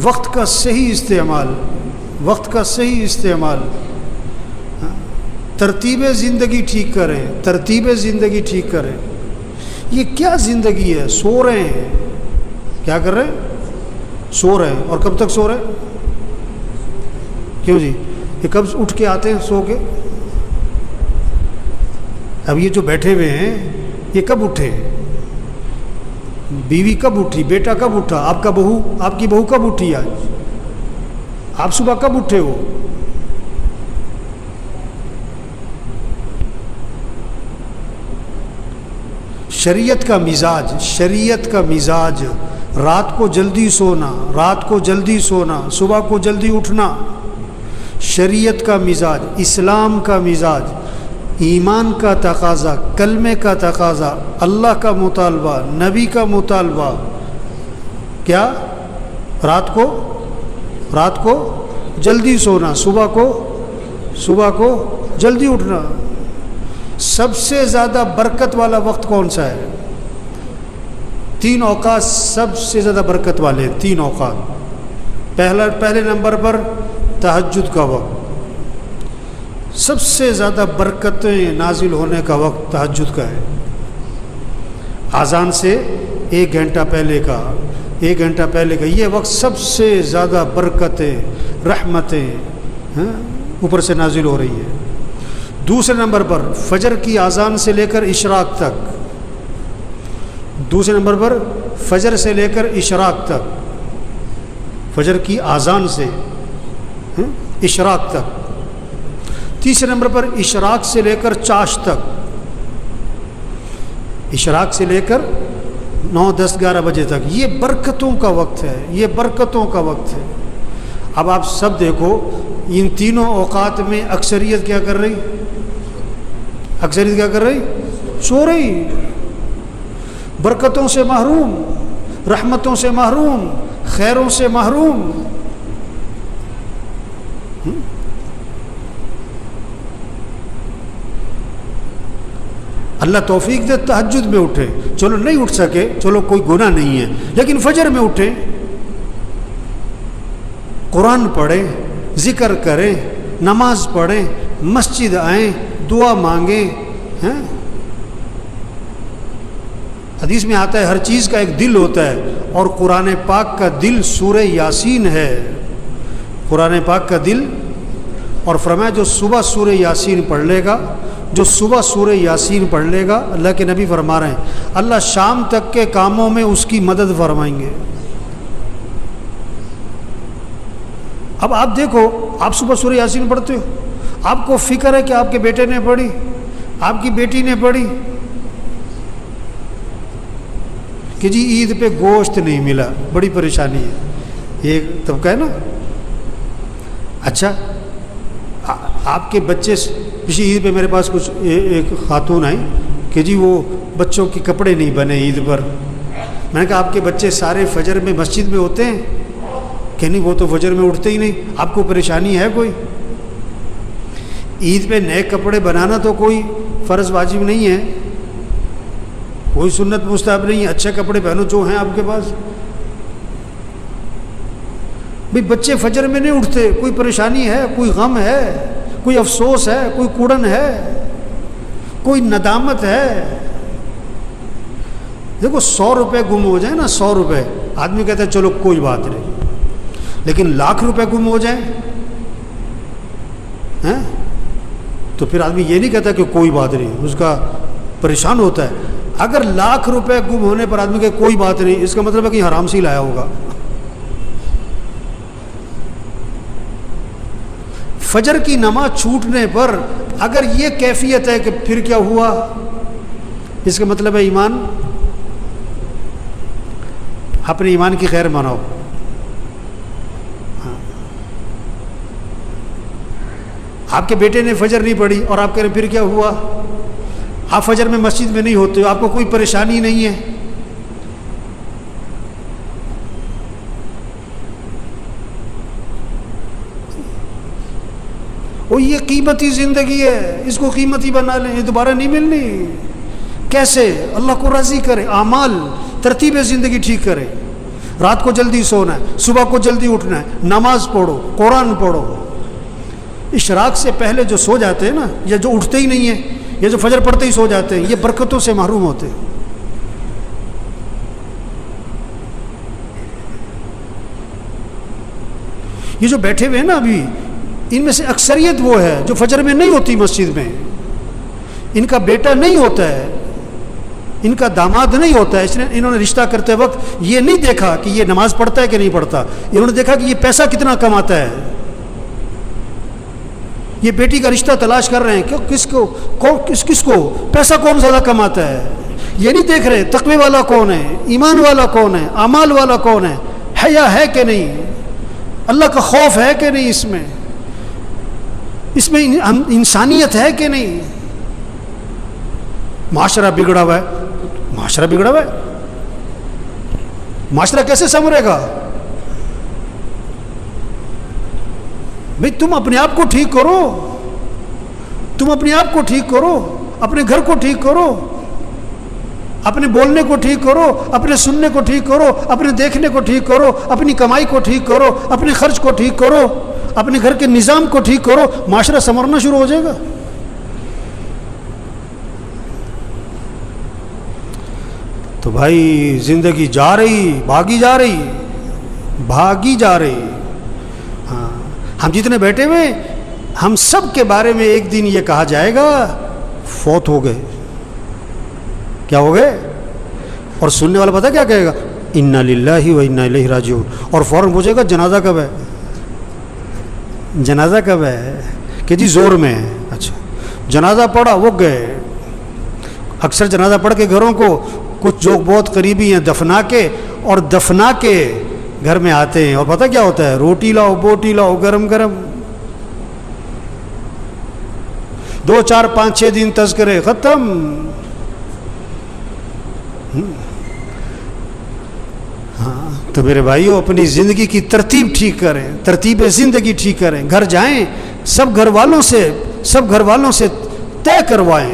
وقت کا صحیح استعمال، وقت کا صحیح استعمال، ترتیب زندگی ٹھیک کریں، ترتیب زندگی ٹھیک کریں۔ یہ کیا زندگی ہے؟ سو رہے ہیں، کیا کر رہے ہیں؟ سو رہے ہیں۔ اور کب تک سو رہے ہیں؟ کیوں جی؟ یہ کب اٹھ کے آتے ہیں سو کے؟ اب یہ جو بیٹھے ہوئے ہیں یہ کب اٹھے؟ بیوی کب اٹھی؟ بیٹا کب اٹھا؟ آپ کا بہو، آپ کی بہو کب اٹھی؟ آج آپ صبح کب اٹھے ہو؟ شریعت کا مزاج، شریعت کا مزاج رات کو جلدی سونا، رات کو جلدی سونا، صبح کو جلدی اٹھنا، شریعت کا مزاج، اسلام کا مزاج، ایمان کا تقاضا، کلمے کا تقاضا، اللہ کا مطالبہ، نبی کا مطالبہ، کیا؟ رات کو جلدی سونا، صبح کو جلدی اٹھنا۔ سب سے زیادہ برکت والا وقت کون سا ہے؟ 3 اوقات سب سے زیادہ برکت والے ہیں، 3 اوقات۔ پہلے نمبر پر تہجد کا وقت، سب سے زیادہ برکتیں نازل ہونے کا وقت تہجد کا ہے۔ اذان سے 1 گھنٹہ پہلے کا، 1 گھنٹہ پہلے کا یہ وقت سب سے زیادہ برکتیں، رحمتیں اوپر سے نازل ہو رہی ہے۔ دوسرے نمبر پر فجر کی اذان سے لے کر اشراق تک، دوسرے نمبر پر فجر سے لے کر اشراق تک، فجر کی اذان سے اشراق تک۔ تیسرے نمبر پر اشراق سے لے کر چاش تک، اشراق سے لے کر 9، 10، 11 بجے تک۔ یہ برکتوں کا وقت ہے، یہ برکتوں کا وقت ہے۔ اب آپ سب دیکھو ان تینوں اوقات میں اکثریت کیا کر رہی؟ اکثریت کیا کر رہی؟ سو رہی، برکتوں سے محروم، رحمتوں سے محروم، خیروں سے محروم۔ اللہ توفیق دے تہجد میں اٹھے، چلو نہیں اٹھ سکے، چلو کوئی گناہ نہیں ہے، لیکن فجر میں اٹھیں، قرآن پڑھیں، ذکر کریں، نماز پڑھیں، مسجد آئیں، دعا مانگیں۔ حدیث میں آتا ہے ہر چیز کا ایک دل ہوتا ہے، اور قرآن پاک کا دل سورہ یاسین ہے، قرآن پاک کا دل۔ اور فرمایا جو صبح سورہ یاسین پڑھ لے گا، جو صبح سورہ یاسین پڑھ لے گا، اللہ کے نبی فرما رہے ہیں اللہ شام تک کے کاموں میں اس کی مدد فرمائیں گے۔ اب آپ دیکھو، آپ صبح سورہ یاسین پڑھتے ہو، آپ کو فکر ہے کہ آپ کے بیٹے نے پڑھی، آپ کی بیٹی نے پڑھی کہ جی عید پہ گوشت نہیں ملا، بڑی پریشانی ہے، یہ طبقہ ہے نا۔ اچھا آپ کے بچے، پچھلی عید پہ میرے پاس کچھ ایک خاتون آئی کہ جی وہ بچوں کے کپڑے نہیں بنے عید پر۔ میں نے کہا آپ کے بچے سارے فجر میں مسجد میں ہوتے ہیں؟ کہ نہیں وہ تو فجر میں اٹھتے ہی نہیں، آپ کو پریشانی ہے کوئی؟ عید پہ نئے کپڑے بنانا تو کوئی فرض واجب نہیں ہے، کوئی سنت مستحب نہیں ہے، اچھے کپڑے پہنو جو ہیں آپ کے پاس۔ بھئی بچے فجر میں نہیں اٹھتے، کوئی پریشانی ہے، کوئی غم ہے، کوئی افسوس ہے، کوئی کوڑن ہے، کوئی ندامت ہے؟ دیکھو 100 روپے گم ہو جائیں نا، 100 روپے، آدمی کہتا ہے چلو کوئی بات نہیں، لیکن لاکھ روپے گم ہو جائیں تو پھر آدمی یہ نہیں کہتا کہ کوئی بات نہیں، اس کا پریشان ہوتا ہے۔ اگر لاکھ روپے گم ہونے پر آدمی کہ کوئی بات نہیں، اس کا مطلب ہے کہ حرام سے ہی لایا ہوگا۔ فجر کی نماز چھوٹنے پر اگر یہ کیفیت ہے کہ پھر کیا ہوا، اس کا مطلب ہے ایمان، اپنے ایمان کی خیر مناؤ۔ آپ کے بیٹے نے فجر نہیں پڑھی اور آپ کہہ رہے پھر کیا ہوا، آپ فجر میں مسجد میں نہیں ہوتے ہو، آپ کو کوئی پریشانی نہیں ہے، وہ یہ قیمتی زندگی ہے، اس کو قیمتی بنا لیں، یہ دوبارہ نہیں ملنی۔ کیسے؟ اللہ کو راضی کرے، اعمال، ترتیب زندگی ٹھیک کرے، رات کو جلدی سونا ہے، صبح کو جلدی اٹھنا ہے، نماز پڑھو، قرآن پڑھو۔ اشراق سے پہلے جو سو جاتے ہیں نا، یا جو اٹھتے ہی نہیں ہیں، یا جو فجر پڑھتے ہی سو جاتے ہیں، یہ برکتوں سے محروم ہوتے ہیں۔ یہ جو بیٹھے ہوئے ہیں نا ابھی، ان میں سے اکثریت وہ ہے جو فجر میں نہیں ہوتی مسجد میں، ان کا بیٹا نہیں ہوتا ہے، ان کا داماد نہیں ہوتا ہے، اس نے انہوں نے رشتہ کرتے وقت یہ نہیں دیکھا کہ یہ نماز پڑھتا ہے کہ نہیں پڑھتا، انہوں نے دیکھا کہ یہ پیسہ کتنا کماتا ہے۔ یہ بیٹی کا رشتہ تلاش کر رہے ہیں کہ کس کو پیسہ کون زیادہ کماتا ہے، یہ نہیں دیکھ رہے تقوی والا کون ہے، ایمان والا کون ہے، اعمال والا کون ہے، حیا ہے کہ نہیں، اللہ کا خوف ہے کہ نہیں، اس میں انسانیت ہے کہ نہیں۔ معاشرہ بگڑا ہوا ہے، معاشرہ بگڑا ہوا ہے، معاشرہ کیسے سنورے گا؟ بھئی تم اپنے آپ کو ٹھیک کرو، تم اپنے آپ کو ٹھیک کرو، اپنے گھر کو ٹھیک کرو، اپنے بولنے کو ٹھیک کرو، اپنے سننے کو ٹھیک کرو، اپنے دیکھنے کو ٹھیک کرو، اپنی کمائی کو ٹھیک کرو، اپنے خرچ کو ٹھیک کرو، اپنے گھر کے نظام کو ٹھیک کرو، معاشرہ سنورنا شروع ہو جائے گا۔ تو بھائی زندگی جا رہی، بھاگی جا رہی۔ ہاں، ہم جتنے بیٹھے ہوئے، ہم سب کے بارے میں ایک دن یہ کہا جائے گا فوت ہو گئے۔ کیا ہو گئے؟ اور سننے والا پتہ کیا کہے گا؟ انا للہ و انا الیہ راجعون، اور فوراً پوچھے گا جنازہ کب ہے؟ جنازہ کب ہے؟ کہ جی زور میں ہے۔ اچھا، جنازہ پڑھا، وہ گئے۔ اکثر جنازہ پڑھ کے گھروں کو کچھ جو بہت قریبی ہیں دفنا کے گھر میں آتے ہیں، اور پتہ کیا ہوتا ہے؟ روٹی لاؤ، بوٹی لاؤ، گرم گرم، 2 4 5 6 دن تذکرے ختم۔ ہاں، تو میرے بھائیو اپنی زندگی کی ترتیب ٹھیک کریں، ترتیب زندگی ٹھیک کریں۔ گھر جائیں، سب گھر والوں سے طے کروائیں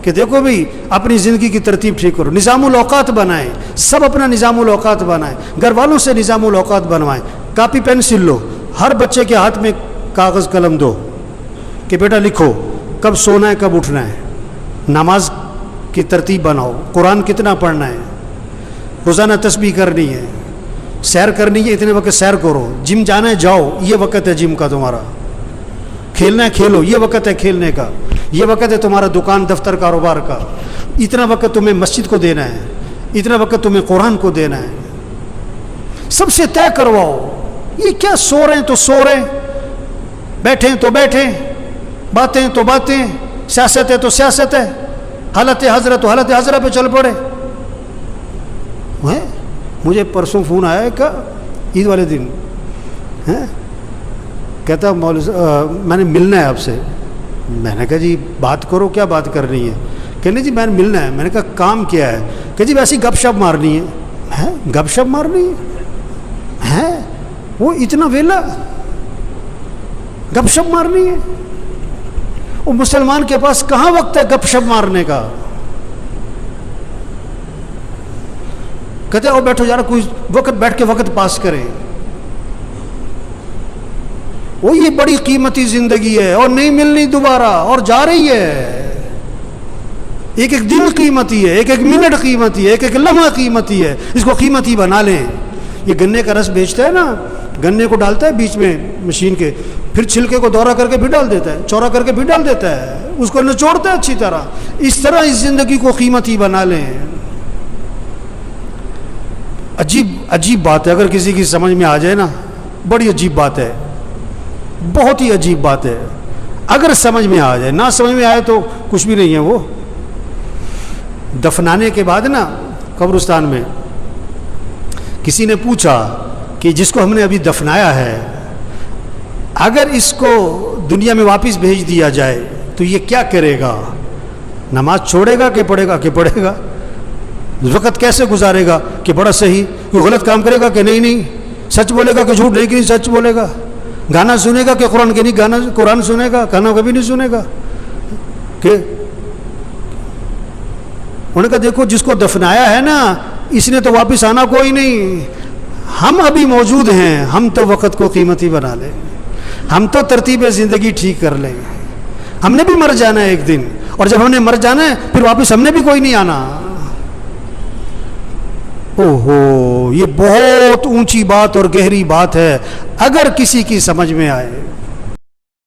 کہ دیکھو بھئی اپنی زندگی کی ترتیب ٹھیک کرو، نظام الاوقات بنائیں، سب اپنا نظام الاوقات بنائیں، گھر والوں سے نظام الاوقات بنوائیں۔ کاپی پینسل لو، ہر بچے کے ہاتھ میں کاغذ قلم دو کہ بیٹا لکھو کب سونا ہے، کب اٹھنا ہے، نماز کی ترتیب بناؤ، قرآن کتنا پڑھنا ہے، روزانہ تسبیح کرنی ہے، سیر کرنی ہے، اتنے وقت سیر کرو، جم جانا ہے جاؤ، یہ وقت ہے جم کا تمہارا، کھیلنا ہے کھیلو، یہ وقت ہے کھیلنے کا، یہ وقت ہے تمہارا دکان دفتر کاروبار کا، اتنا وقت تمہیں مسجد کو دینا ہے، اتنا وقت تمہیں قرآن کو دینا ہے۔ سب سے طے کرواؤ۔ یہ کیا سو رہے ہیں تو سو رہے ہیں، بیٹھیں تو بیٹھیں، باتیں تو باتیں، سیاست ہے تو سیاست ہے، حالت حضرت تو حالت حضرت پہ چل پڑے۔ مجھے پرسوں فون آیا کہ عید والے دن کہتا میں نے ملنا ہے آپ سے۔ میں نے کہا جی بات کرو، کیا بات کرنی ہے؟ کہنے جی میں نے ملنا ہے۔ میں نے کہا کام کیا ہے؟ کہ جی ویسے گپ شپ مارنی ہے۔ گپ شپ مارنی ہے؟ وہ اتنا ویلا گپ شپ مارنی ہے؟ وہ مسلمان کے پاس کہاں وقت ہے گپ شپ مارنے کا؟ کہتے ہیں بیٹھو یار، کوئی وقت بیٹھ کے وقت پاس کریں۔ وہ یہ بڑی قیمتی زندگی ہے اور نہیں ملنی دوبارہ، اور جا رہی ہے۔ ایک ایک دن قیمتی ہے، ایک ایک منٹ قیمتی ہے، ایک ایک لمحہ قیمتی ہے، اس کو قیمتی بنا لیں۔ یہ گنے کا رس بیچتا ہے نا، گنے کو ڈالتا ہے بیچ میں مشین کے، پھر چھلکے کو دورہ کر کے بھی ڈال دیتا ہے، چورا کر کے بھی ڈال دیتا ہے، اس کو نچوڑتا ہے اچھی طرح۔ اس طرح اس زندگی کو قیمتی بنا لیں۔ عجیب بات ہے، اگر کسی کی سمجھ میں آ جائے نا، بڑی عجیب بات ہے، بہت ہی عجیب بات ہے۔ اگر سمجھ میں آ جائے، نہ سمجھ میں آئے تو کچھ بھی نہیں ہے۔ وہ دفنانے کے بعد نا قبرستان میں کسی نے پوچھا کہ جس کو ہم نے ابھی دفنایا ہے، اگر اس کو دنیا میں واپس بھیج دیا جائے تو یہ کیا کرے گا؟ نماز چھوڑے گا کہ پڑھے گا؟ وقت کیسے گزارے گا کہ بڑا صحیح؟ کوئی غلط کام کرے گا کہ نہیں؟ سچ بولے گا کہ جھوٹ؟ نہیں سچ بولے گا۔ گانا سنے گا کہ قرآن کے نہیں؟ قرآن سنے گا، گانا کبھی نہیں سنے گا۔ کہ انہوں نے کہا دیکھو جس کو دفنایا ہے نا، اس نے تو واپس آنا کوئی نہیں۔ ہم ابھی موجود ہیں، ہم تو وقت کو قیمتی بنا لیں، ہم تو ترتیب زندگی ٹھیک کر لیں. ہم نے بھی مر جانا ہے ایک دن، اور جب ہم نے مر جانا ہے پھر واپس ہم نے بھی کوئی نہیں آنا. اوہو، یہ بہت اونچی بات اور گہری بات ہے، اگر کسی کی سمجھ میں آئے.